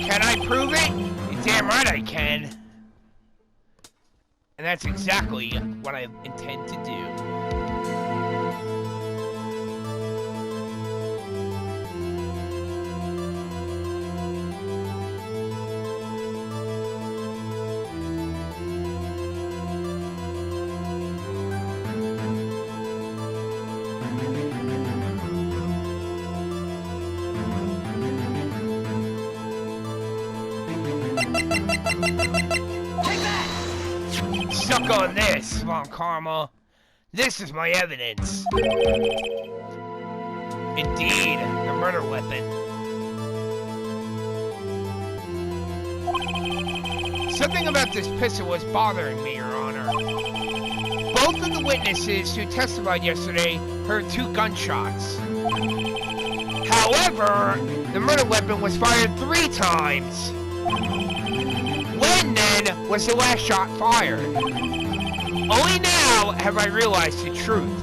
Can I prove it? You're damn right I can. And that's exactly what I intend to do. Suck on this, Von Karma. This is my evidence. Indeed, the murder weapon. Something about this pistol was bothering me, Your Honor. Both of the witnesses who testified yesterday heard 2 gunshots. However, the murder weapon was fired 3 times. When, then, was the last shot fired? Only now have I realized the truth.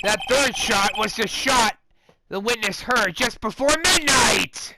That 3rd shot was the shot the witness heard just before midnight!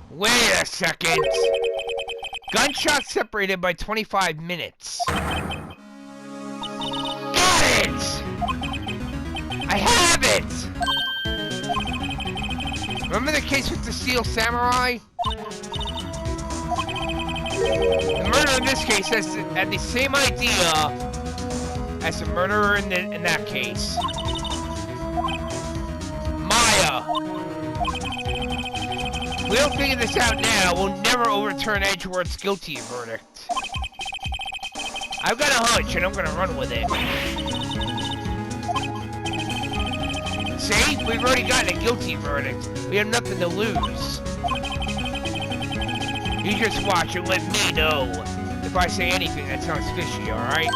Wait a second. Gunshots separated by 25 minutes. Got it! I have it! Remember the case with the Steel Samurai? The murderer in this case had the same idea as the murderer in that case. Maya. If we don't figure this out now, we'll never overturn Edgeworth's guilty verdict. I've got a hunch, and I'm gonna run with it. See? We've already gotten a guilty verdict. We have nothing to lose. You just watch and let me know if I say anything that sounds fishy, alright?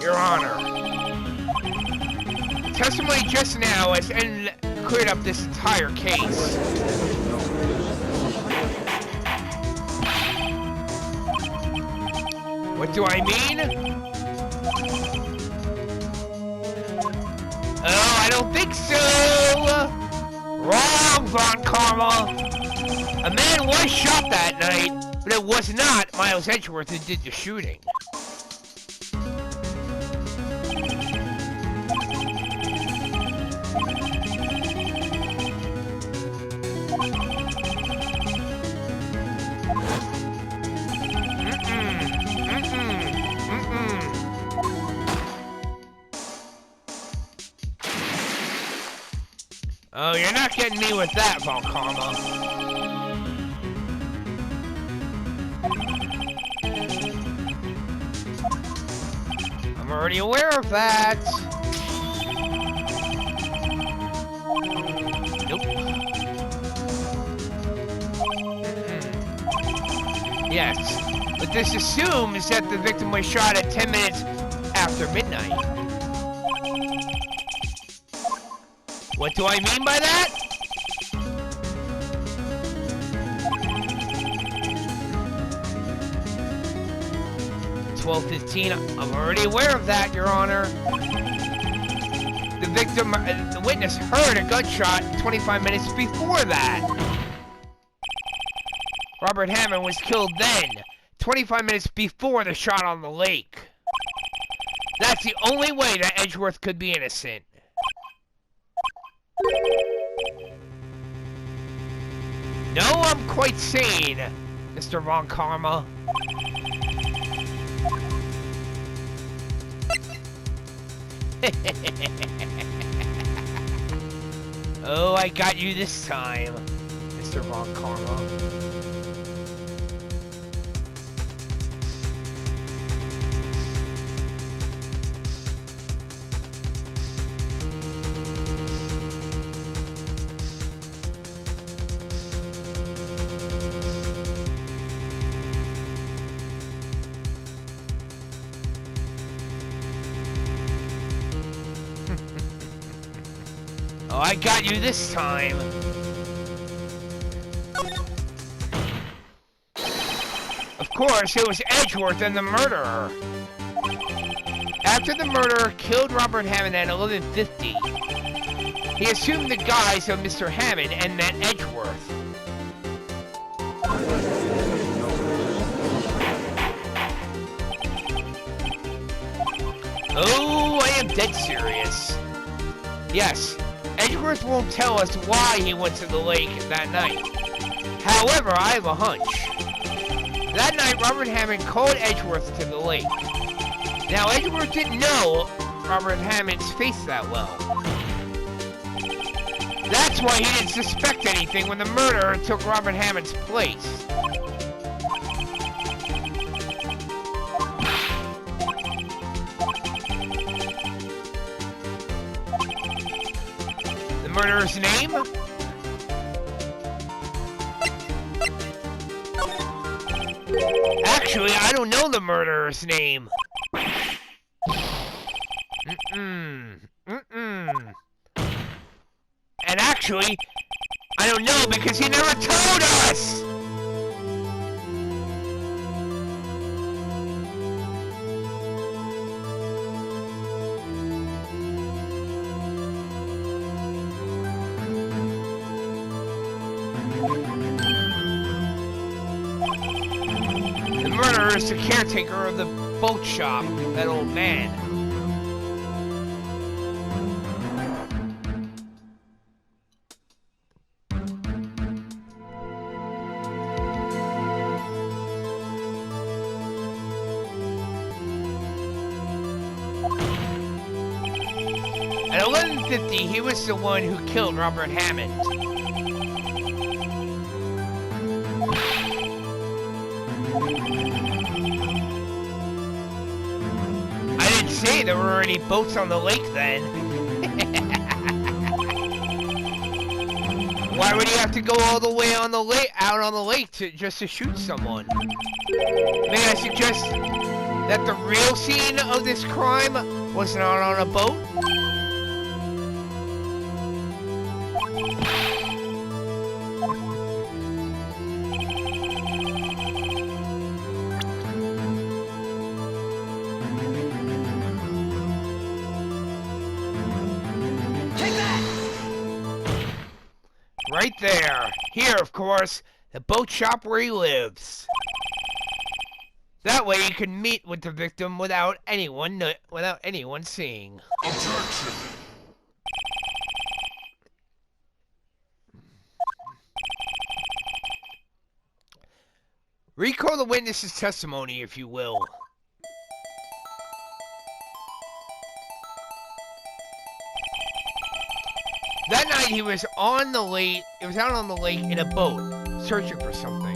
Your Honor. Testimony just now has cleared up this entire case. What do I mean? Oh, I don't think so! Wrong, Von Karma! A man was shot that night, but it was not Miles Edgeworth who did the shooting. Oh, you're not getting me with that, Von Karma. I'm already aware of that. Nope. Yes, but this assumes that the victim was shot at 10 minutes after midnight. What do I mean by that? $12:15. I'm already aware of that, Your Honor. The victim, the witness heard a gunshot 25 minutes before that. Robert Hammond was killed then, 25 minutes before the shot on the lake. That's the only way that Edgeworth could be innocent. No, I'm quite sane, Mr. Von Karma. Oh, I got you this time, Mr. Von Karma. Oh, I got you this time. Of course, it was Edgeworth and the murderer. After the murderer killed Robert Hammond at 11:50, he assumed the guise of Mr. Hammond and met Edgeworth. Oh, I am dead serious. Yes, Edgeworth won't tell us why he went to the lake that night. However, I have a hunch. That night, Robert Hammond called Edgeworth to the lake. Now, Edgeworth didn't know Robert Hammond's face that well. That's why he didn't suspect anything when the murderer took Robert Hammond's place. The murderer's name? Actually, I don't know the murderer's name. And actually, I don't know because he never told us! The murderer is the caretaker of the boat shop, that old man. At 11:50, he was the one who killed Robert Hammond. I didn't say there were any boats on the lake then. Why would he have to go all the way on the lake, out on the lake just to shoot someone? May I suggest that the real scene of this crime was not on a boat? Right there. Here, of course, the boat shop where he lives. That way you can meet with the victim without anyone seeing. Objection! Recall the witness's testimony, if you will. That night he was on the lake. He was out on the lake in a boat, searching for something.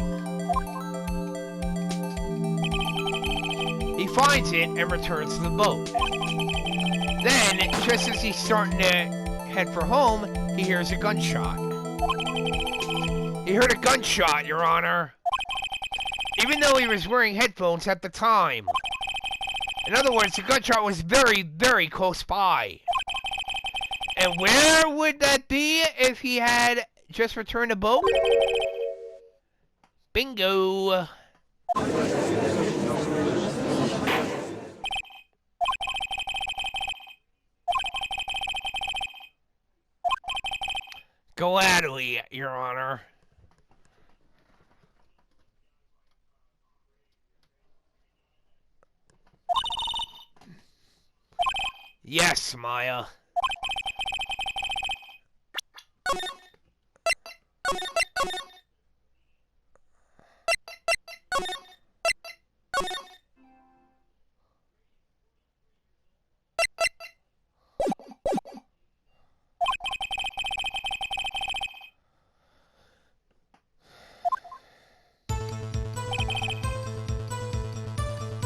He finds it and returns to the boat. Then, just as he's starting to head for home, he hears a gunshot. He heard a gunshot, Your Honor. Even though he was wearing headphones at the time. In other words, the gunshot was very, very close by. And where would that be if he had just returned a boat? Bingo! Gladly, Your Honor. Yes, Maya.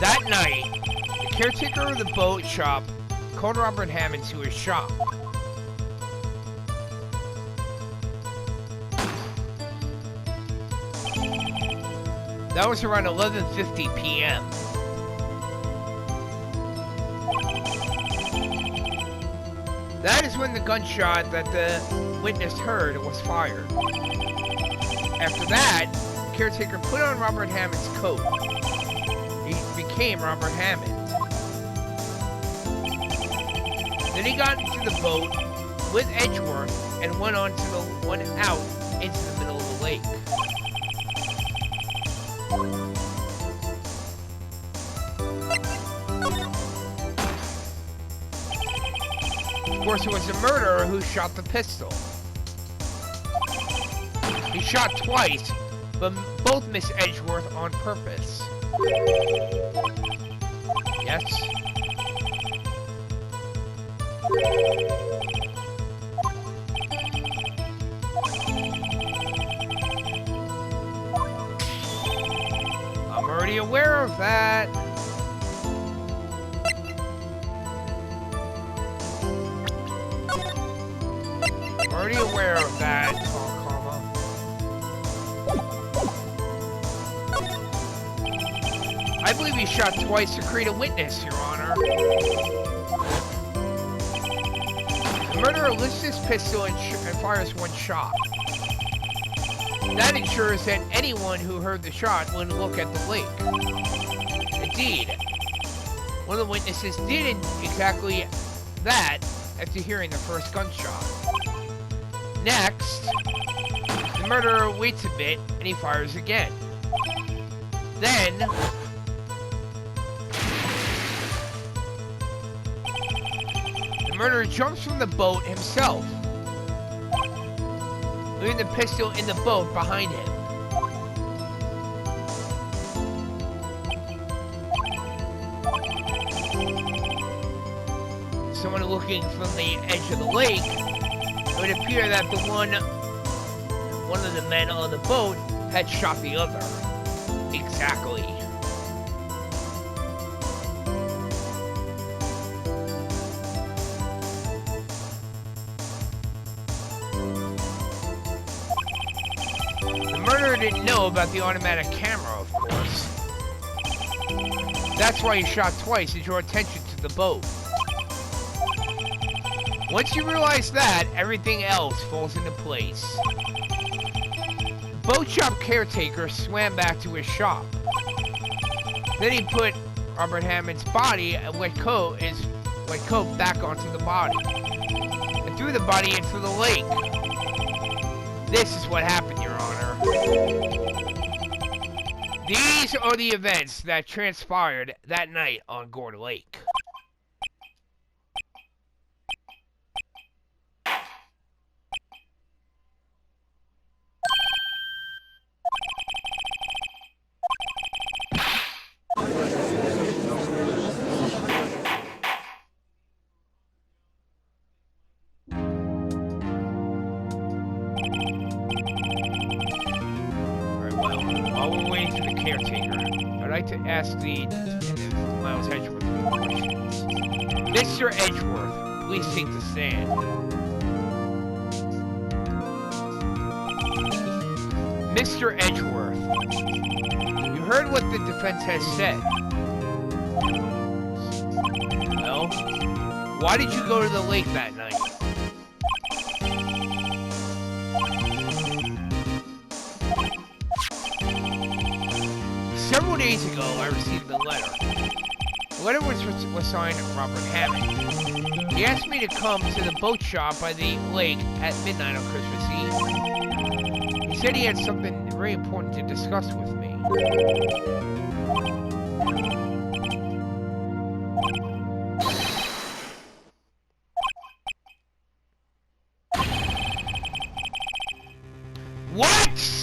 That night, the caretaker of the boat shop called Robert Hammond to his shop. That was around 11:50 p.m. That is when the gunshot that the witness heard was fired. After that, the caretaker put on Robert Hammond's coat. He became Robert Hammond. Then he got into the boat with Edgeworth and went out into the middle of the lake. Of course, it was the murderer who shot the pistol. He shot twice, but both missed Edgeworth on purpose. Yes? I'm already aware of that. I'm already aware of that, Karma. I believe he shot twice to create a witness, Your Honor. The murderer lifts his pistol and fires one shot. That ensures that anyone who heard the shot would look at the lake. Indeed, one of the witnesses did exactly that after hearing the first gunshot. Next, the murderer waits a bit and he fires again. Then, the murderer jumps from the boat himself, leaving the pistol in the boat behind him. Someone looking from the edge of the lake, it would appear that one of the men on the boat had shot the other. Exactly. The murderer didn't know about the automatic camera, of course. That's why he shot twice, to draw attention to the boat. Once you realize that, everything else falls into place. The boat shop caretaker swam back to his shop. Then he put Robert Hammond's body and wet coat back onto the body, and threw the body into the lake. This is what happened, Your Honor. These are the events that transpired that night on Gore Lake. I'd like to ask the detective, Miles Edgeworth, a few questions. Mr. Edgeworth, please take the stand. Mr. Edgeworth, you heard what the defense has said. Well, why did you go to the lake that night? Several days ago, I received a letter. The letter was signed Robert Hammond. He asked me to come to the boat shop by the lake at midnight on Christmas Eve. He said he had something very important to discuss with me. What?